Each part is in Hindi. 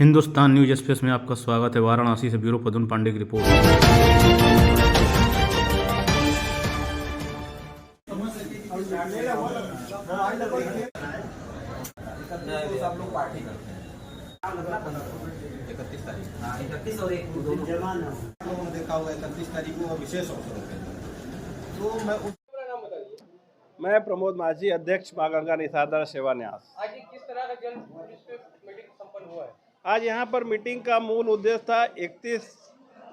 हिंदुस्तान न्यूज एक्सप्रेस में आपका स्वागत है। वाराणसी से ब्यूरो पदुन पांडे की रिपोर्ट। सब लोग पार्टी करते हैं 31 तारीख 31 और 1 दोनों लोगों ने देखा होगा 31 तारीख को विशेष अवसर होते हैं। तो मैं प्रमोद माझी, अध्यक्ष मां गंगा निसारदार सेवा न्यास। आज किस तरह का जन मीटिंग संपन्न हुआ है? आज यहाँ पर मीटिंग का मूल उद्देश्य था 31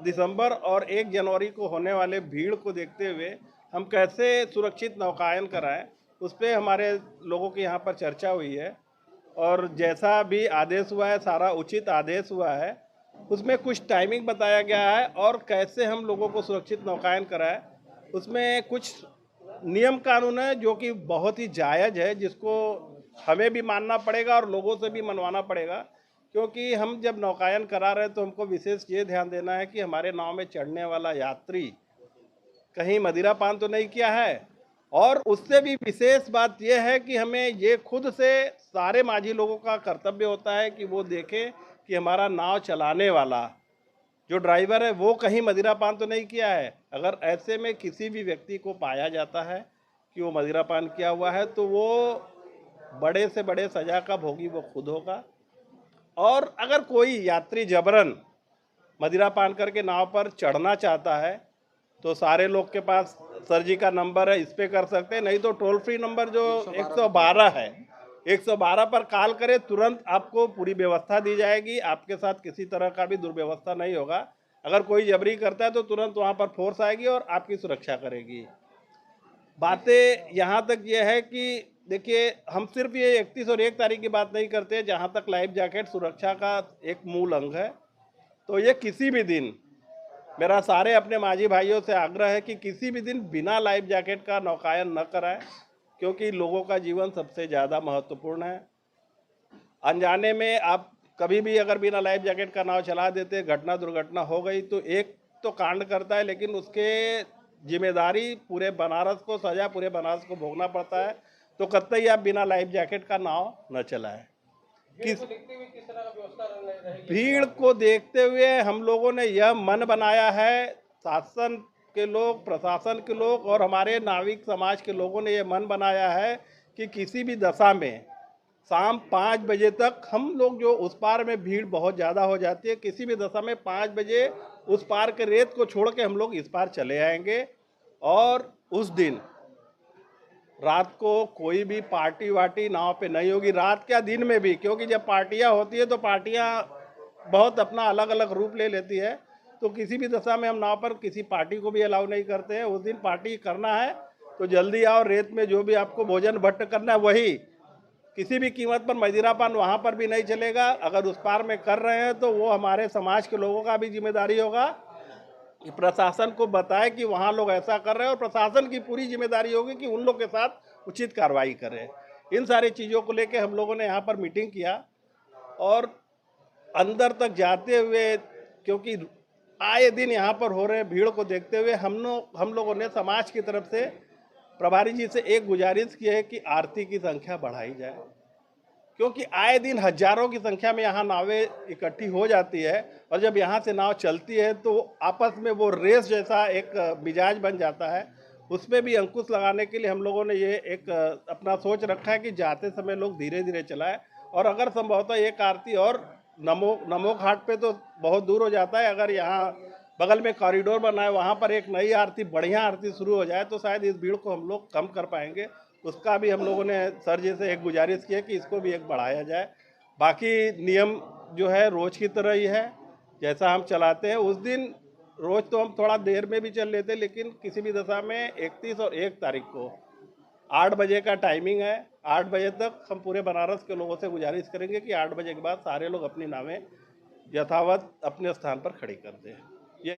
दिसंबर और 1 जनवरी को होने वाले भीड़ को देखते हुए हम कैसे सुरक्षित नौकायन कराएं, उस पर हमारे लोगों की यहाँ पर चर्चा हुई है। और जैसा भी आदेश हुआ है, सारा उचित आदेश हुआ है। उसमें कुछ टाइमिंग बताया गया है और कैसे हम लोगों को सुरक्षित नौकायन कराएं, उसमें कुछ नियम कानून है जो कि बहुत ही जायज़ है, जिसको हमें भी मानना पड़ेगा और लोगों से भी मनवाना पड़ेगा। क्योंकि हम जब नौकायन करा रहे हैं तो हमको विशेष ये ध्यान देना है कि हमारे नाव में चढ़ने वाला यात्री कहीं मदिरा पान तो नहीं किया है। और उससे भी विशेष बात यह है कि हमें ये खुद से सारे माझी लोगों का कर्तव्य होता है कि वो देखें कि हमारा नाव चलाने वाला जो ड्राइवर है वो कहीं मदिरा पान तो नहीं किया है। अगर ऐसे में किसी भी व्यक्ति को पाया जाता है कि वो मदिरा पान किया हुआ है तो वो बड़े से बड़े सज़ा का भोगी वो खुद होगा। और अगर कोई यात्री जबरन मदिरा पान करके नाव पर चढ़ना चाहता है तो सारे लोग के पास सर जी का नंबर है, इस पे कर सकते हैं। नहीं तो टोल फ्री नंबर जो 112 है, 112 पर कॉल करें, तुरंत आपको पूरी व्यवस्था दी जाएगी। आपके साथ किसी तरह का भी दुर्व्यवस्था नहीं होगा। अगर कोई जबरी करता है तो तुरंत वहाँ पर फोर्स आएगी और आपकी सुरक्षा करेगी। बातें यहाँ तक ये है कि देखिए, हम सिर्फ ये 31 और 1 तारीख की बात नहीं करते। जहाँ तक लाइफ जैकेट सुरक्षा का एक मूल अंग है, तो ये किसी भी दिन मेरा सारे अपने माझी भाइयों से आग्रह है कि किसी भी दिन बिना लाइफ जैकेट का नौकायन न कराएं, क्योंकि लोगों का जीवन सबसे ज़्यादा महत्वपूर्ण है। अनजाने में आप कभी भी अगर बिना लाइफ जैकेट का नाव चला देते, घटना दुर्घटना हो गई तो एक तो कांड करता है, लेकिन उसके जिम्मेदारी पूरे बनारस को, सजा पूरे बनारस को भोगना पड़ता है। तो कतई आप बिना लाइफ जैकेट का नाव न चलाएं। किस तरह का व्यवस्था रहेगी? भीड़ को देखते हुए हम लोगों ने यह मन बनाया है, शासन के लोग, प्रशासन के लोग और हमारे नाविक समाज के लोगों ने यह मन बनाया है कि किसी भी दशा में शाम 5 बजे तक हम लोग, जो उस पार में भीड़ बहुत ज़्यादा हो जाती है, किसी भी दशा में 5 बजे उस पार के रेत को छोड़ के हम लोग इस पार चले आएंगे। और उस दिन रात को कोई भी पार्टी वार्टी नाव पे नहीं होगी, रात क्या दिन में भी, क्योंकि जब पार्टियां होती है तो पार्टियां बहुत अपना अलग अलग रूप ले लेती है। तो किसी भी दशा में हम नाव पर किसी पार्टी को भी अलाउ नहीं करते हैं। उस दिन पार्टी करना है तो जल्दी आओ, रेत में जो भी आपको भोजन भट्ट करना है वही, किसी भी कीमत पर मदिरा पान वहाँ पर भी नहीं चलेगा। अगर उस पार में कर रहे हैं तो वो हमारे समाज के लोगों का भी जिम्मेदारी होगा कि प्रशासन को बताए कि वहाँ लोग ऐसा कर रहे हैं, और प्रशासन की पूरी जिम्मेदारी होगी कि उन लोग के साथ उचित कार्रवाई करें। इन सारी चीज़ों को लेकर हम लोगों ने यहाँ पर मीटिंग किया और अंदर तक जाते हुए, क्योंकि आए दिन यहाँ पर हो रहे भीड़ को देखते हुए हम लोगों ने समाज की तरफ से प्रभारी जी से एक गुजारिश की है कि आरती की संख्या बढ़ाई जाए। क्योंकि आए दिन हजारों की संख्या में यहाँ नावें इकट्ठी हो जाती है और जब यहाँ से नाव चलती है तो आपस में वो रेस जैसा एक मिजाज बन जाता है। उस पर भी अंकुश लगाने के लिए हम लोगों ने ये एक अपना सोच रखा है कि जाते समय लोग धीरे धीरे चलाएं। और अगर संभवतः एक आरती और नमो घाट पे तो बहुत दूर हो जाता है, अगर यहाँ बगल में कॉरिडोर बना है वहाँ पर एक नई आरती, बढ़िया आरती शुरू हो जाए तो शायद इस भीड़ को हम लोग कम कर पाएंगे। उसका भी हम लोगों ने सर जी से एक गुजारिश की है कि इसको भी एक बढ़ाया जाए। बाकी नियम जो है रोज़ की तरह ही है, जैसा हम चलाते हैं उस दिन। रोज़ तो हम थोड़ा देर में भी चल लेते, लेकिन किसी भी दशा में 31 और 1 तारीख को 8 बजे का टाइमिंग है। 8 बजे तक हम पूरे बनारस के लोगों से गुजारिश करेंगे कि 8 बजे के बाद सारे लोग अपनी नावें यथावत अपने स्थान पर खड़ी कर दें।